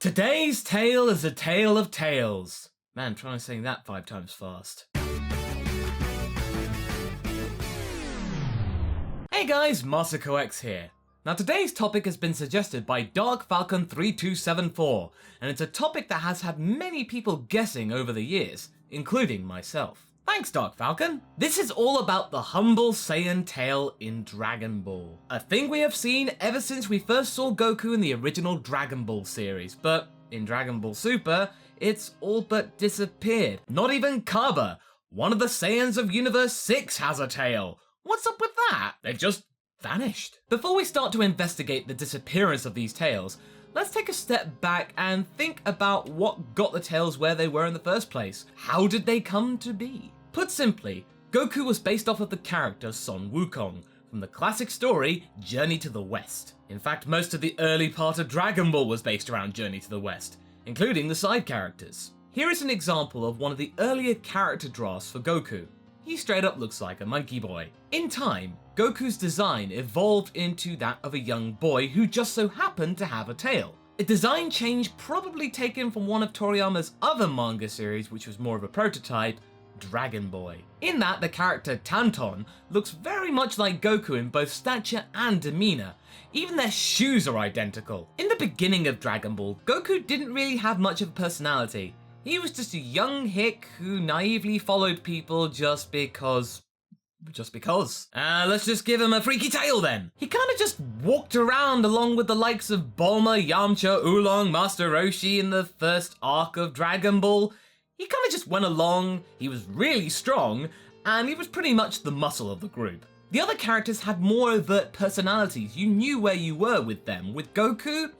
Today's tale is a tale of tales. Man, trying to sing that 5 times fast. Hey guys, MasakoX here. Now today's topic has been suggested by DarkFalcon3274, and it's a topic that has had many people guessing over the years, including myself. Thanks, Dark Falcon. This is all about the humble Saiyan tale in Dragon Ball. A thing we have seen ever since we first saw Goku in the original Dragon Ball series, but in Dragon Ball Super, it's all but disappeared. Not even Kaba, one of the Saiyans of Universe 6, has a tail. What's up with that? They've just vanished. Before we start to investigate the disappearance of these tales, let's take a step back and think about what got the tales where they were in the first place. How did they come to be? Put simply, Goku was based off of the character Son Wukong from the classic story Journey to the West. In fact, most of the early part of Dragon Ball was based around Journey to the West, including the side characters. Here is an example of one of the earlier character drafts for Goku. He straight up looks like a monkey boy. In time, Goku's design evolved into that of a young boy who just so happened to have a tail. A design change probably taken from one of Toriyama's other manga series, which was more of a prototype, Dragon Boy. In that, the character Tanton looks very much like Goku in both stature and demeanor. Even their shoes are identical. In the beginning of Dragon Ball, Goku didn't really have much of a personality. He was just a young hick who naively followed people just because. Let's just give him a freaky tail then. He kind of just walked around along with the likes of Bulma, Yamcha, Oolong, Master Roshi in the first arc of Dragon Ball. He kind of just went along, he was really strong, and he was pretty much the muscle of the group. The other characters had more overt personalities. You knew where you were with them. With Goku,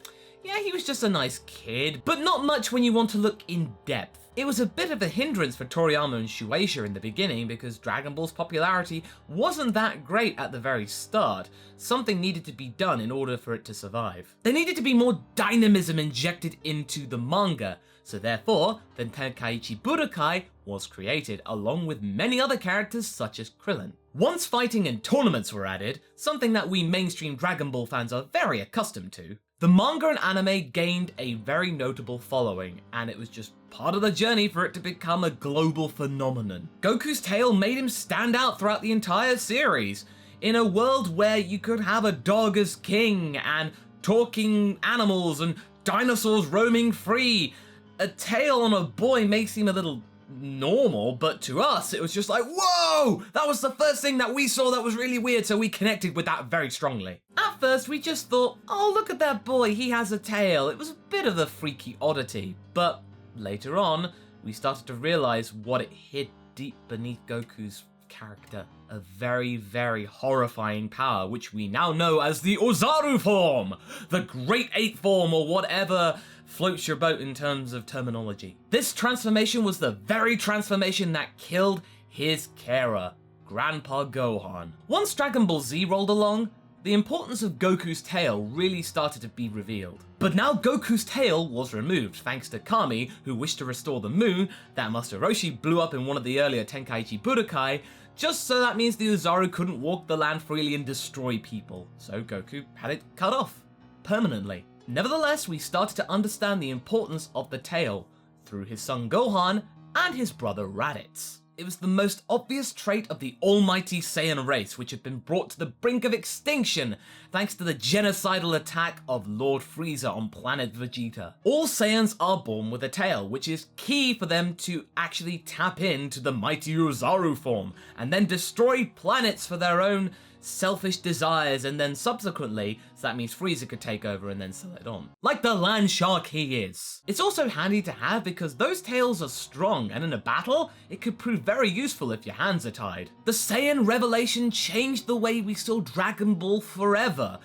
yeah, he was just a nice kid, but not much when you want to look in depth. It was a bit of a hindrance for Toriyama and Shueisha in the beginning because Dragon Ball's popularity wasn't that great at the very start. Something needed to be done in order for it to survive. There needed to be more dynamism injected into the manga, so therefore, the Tenkaichi Budokai was created along with many other characters such as Krillin. Once fighting and tournaments were added, something that we mainstream Dragon Ball fans are very accustomed to, the manga and anime gained a very notable following, and it was just part of the journey for it to become a global phenomenon. Goku's tail made him stand out throughout the entire series. In a world where you could have a dog as king, and talking animals, and dinosaurs roaming free, a tail on a boy may seem a little normal, but to us it was just like, whoa! That was the first thing that we saw that was really weird, so we connected with that very strongly. At first we just thought, oh, look at that boy, he has a tail. It was a bit of a freaky oddity, but later on we started to realize what it hid deep beneath Goku's character. A very, very horrifying power, which we now know as the Ozaru form, the Great Ape form, or whatever floats your boat in terms of terminology. This transformation was the very transformation that killed his carer, Grandpa Gohan. Once Dragon Ball Z rolled along, the importance of Goku's tail really started to be revealed. But now Goku's tail was removed thanks to Kami, who wished to restore the moon that Master Roshi blew up in one of the earlier Tenkaichi Budokai, just so that means the Ozaru couldn't walk the land freely and destroy people. So Goku had it cut off, permanently. Nevertheless, we started to understand the importance of the tail through his son Gohan and his brother Raditz. It was the most obvious trait of the almighty Saiyan race, which had been brought to the brink of extinction thanks to the genocidal attack of Lord Frieza on planet Vegeta. All Saiyans are born with a tail, which is key for them to actually tap into the mighty Ozaru form and then destroy planets for their own selfish desires, and then subsequently, so that means Frieza could take over and then sell it on. Like the land shark he is. It's also handy to have because those tails are strong, and in a battle, it could prove very useful if your hands are tied. The Saiyan revelation changed the way we saw Dragon Ball forever,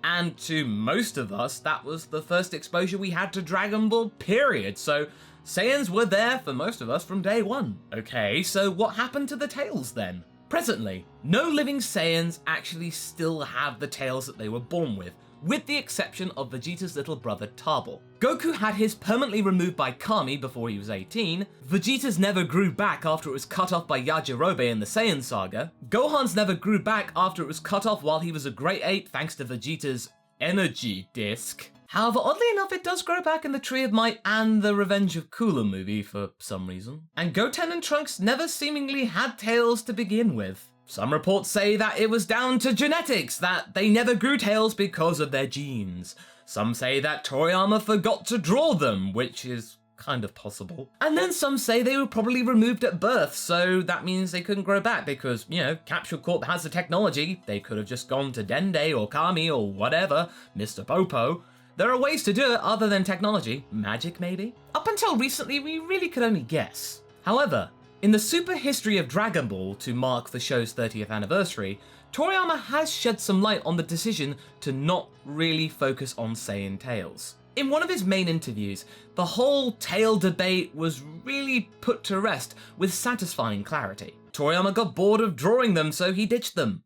and to most of us, that was the first exposure we had to Dragon Ball, period. So Saiyans were there for most of us from day one. Okay, so what happened to the tails then? Presently, no living Saiyans actually still have the tails that they were born with the exception of Vegeta's little brother Tarbell. Goku had his permanently removed by Kami before he was 18, Vegeta's never grew back after it was cut off by Yajirobe in the Saiyan saga, Gohan's never grew back after it was cut off while he was a great ape thanks to Vegeta's energy disc. However, oddly enough, it does grow back in the Tree of Might and the Revenge of Cooler movie for some reason. And Goten and Trunks never seemingly had tails to begin with. Some reports say that it was down to genetics, that they never grew tails because of their genes. Some say that Toriyama forgot to draw them, which is kind of possible. And then some say they were probably removed at birth, so that means they couldn't grow back because, you know, Capsule Corp has the technology. They could have just gone to Dende or Kami or whatever, Mr. Popo. There are ways to do it other than technology. Magic, maybe? Up until recently, we really could only guess. However, in the super history of Dragon Ball to mark the show's 30th anniversary, Toriyama has shed some light on the decision to not really focus on Saiyan tails. In one of his main interviews, the whole tail debate was really put to rest with satisfying clarity. Toriyama got bored of drawing them, so he ditched them.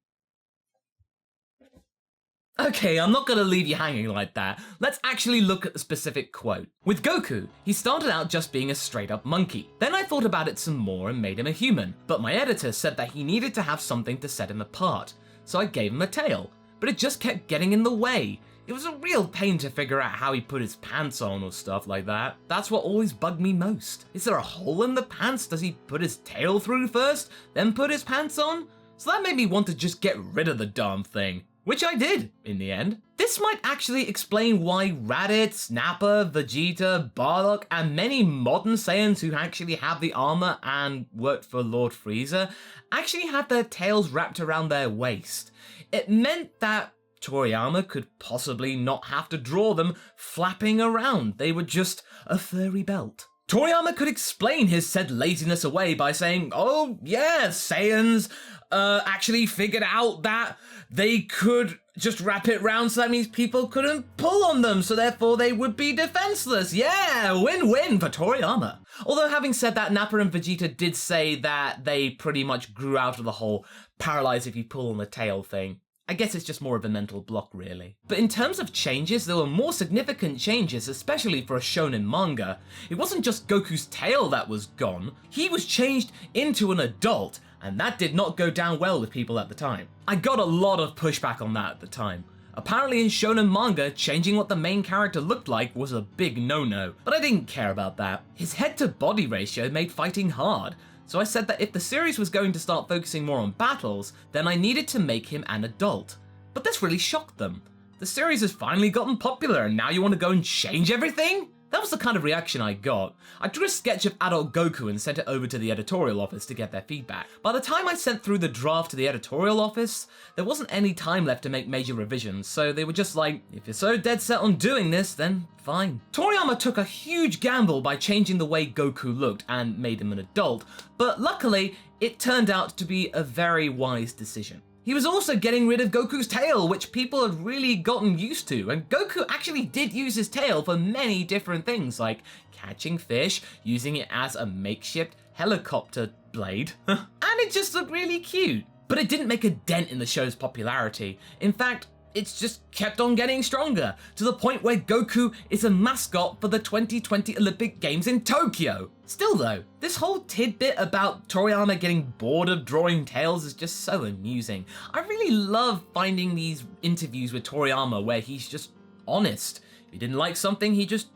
Okay, I'm not gonna leave you hanging like that. Let's actually look at the specific quote. With Goku, he started out just being a straight up monkey. Then I thought about it some more and made him a human. But my editor said that he needed to have something to set him apart. So I gave him a tail, but it just kept getting in the way. It was a real pain to figure out how he put his pants on or stuff like that. That's what always bugged me most. Is there a hole in the pants? Does he put his tail through first, then put his pants on? So that made me want to just get rid of the darn thing. Which I did, in the end. This might actually explain why Raditz, Nappa, Vegeta, Bardock, and many modern Saiyans who actually have the armor and worked for Lord Frieza actually had their tails wrapped around their waist. It meant that Toriyama could possibly not have to draw them flapping around. They were just a furry belt. Toriyama could explain his said laziness away by saying, oh yeah, Saiyans actually figured out that they could just wrap it round, so that means people couldn't pull on them, so therefore they would be defenseless. Yeah, win-win for Toriyama. Although having said that, Nappa and Vegeta did say that they pretty much grew out of the whole paralyze if you pull on the tail thing. I guess it's just more of a mental block, really. But in terms of changes, there were more significant changes, especially for a shonen manga. It wasn't just Goku's tail that was gone, he was changed into an adult, and that did not go down well with people at the time. I got a lot of pushback on that at the time. Apparently in shonen manga, changing what the main character looked like was a big no-no, but I didn't care about that. His head-to-body ratio made fighting hard, so I said that if the series was going to start focusing more on battles, then I needed to make him an adult. But this really shocked them. The series has finally gotten popular and now you want to go and change everything? That was the kind of reaction I got. I drew a sketch of adult Goku and sent it over to the editorial office to get their feedback. By the time I sent through the draft to the editorial office, there wasn't any time left to make major revisions, so they were just like, if you're so dead set on doing this, then fine. Toriyama took a huge gamble by changing the way Goku looked and made him an adult, but luckily, it turned out to be a very wise decision. He was also getting rid of Goku's tail, which people had really gotten used to, and Goku actually did use his tail for many different things, like catching fish, using it as a makeshift helicopter blade, and it just looked really cute. But it didn't make a dent in the show's popularity. In fact, it's just kept on getting stronger, to the point where Goku is a mascot for the 2020 Olympic Games in Tokyo. Still though, this whole tidbit about Toriyama getting bored of drawing tails is just so amusing. I really love finding these interviews with Toriyama where he's just honest. If he didn't like something, he just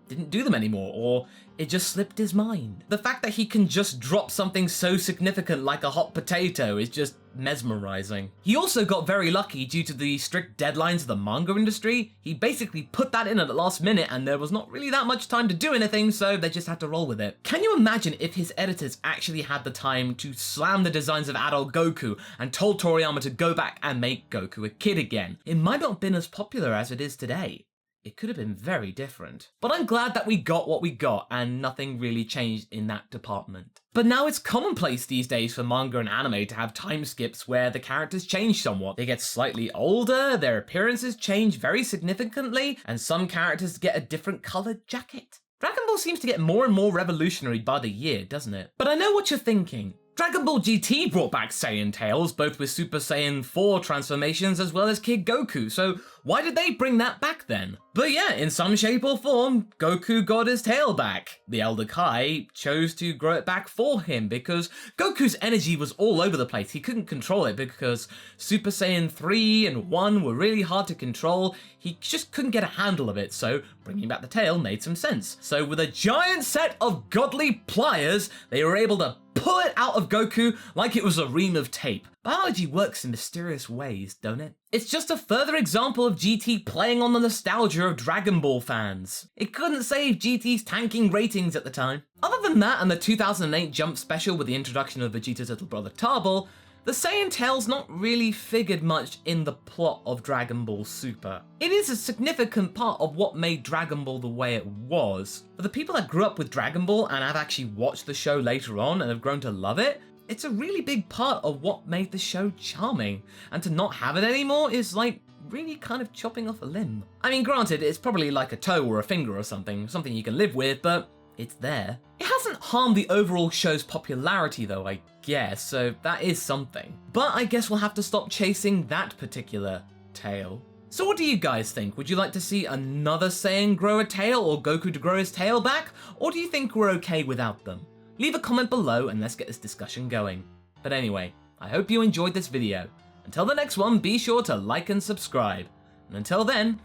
didn't do them anymore, or it just slipped his mind. The fact that he can just drop something so significant like a hot potato is just mesmerizing. He also got very lucky due to the strict deadlines of the manga industry. He basically put that in at the last minute and there was not really that much time to do anything, so they just had to roll with it. Can you imagine if his editors actually had the time to slam the designs of adult Goku and told Toriyama to go back and make Goku a kid again? It might not have been as popular as it is today. It could have been very different. But I'm glad that we got what we got and nothing really changed in that department. But now it's commonplace these days for manga and anime to have time skips where the characters change somewhat. They get slightly older, their appearances change very significantly, and some characters get a different coloured jacket. Dragon Ball seems to get more and more revolutionary by the year, doesn't it? But I know what you're thinking. Dragon Ball GT brought back Saiyan tails, both with Super Saiyan 4 transformations as well as Kid Goku, so why did they bring that back then? But yeah, in some shape or form, Goku got his tail back. The Elder Kai chose to grow it back for him because Goku's energy was all over the place. He couldn't control it because Super Saiyan 3 and 1 were really hard to control. He just couldn't get a handle of it, so bringing back the tail made some sense. So with a giant set of godly pliers, they were able to pull it out of Goku like it was a ream of tape. Biology works in mysterious ways, don't it? It's just a further example of GT playing on the nostalgia of Dragon Ball fans. It couldn't save GT's tanking ratings at the time. Other than that and the 2008 Jump special with the introduction of Vegeta's little brother Tarball, the Saiyan tale's not really figured much in the plot of Dragon Ball Super. It is a significant part of what made Dragon Ball the way it was. For the people that grew up with Dragon Ball and have actually watched the show later on and have grown to love it, it's a really big part of what made the show charming. And to not have it anymore is like really kind of chopping off a limb. I mean, granted, it's probably like a toe or a finger or something you can live with, but it's there. It hasn't harmed the overall show's popularity though, I guess, so that is something. But I guess we'll have to stop chasing that particular tail. So what do you guys think? Would you like to see another Saiyan grow a tail or Goku to grow his tail back? Or do you think we're okay without them? Leave a comment below and let's get this discussion going. But anyway, I hope you enjoyed this video. Until the next one, be sure to like and subscribe. And until then,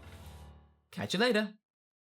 catch you later.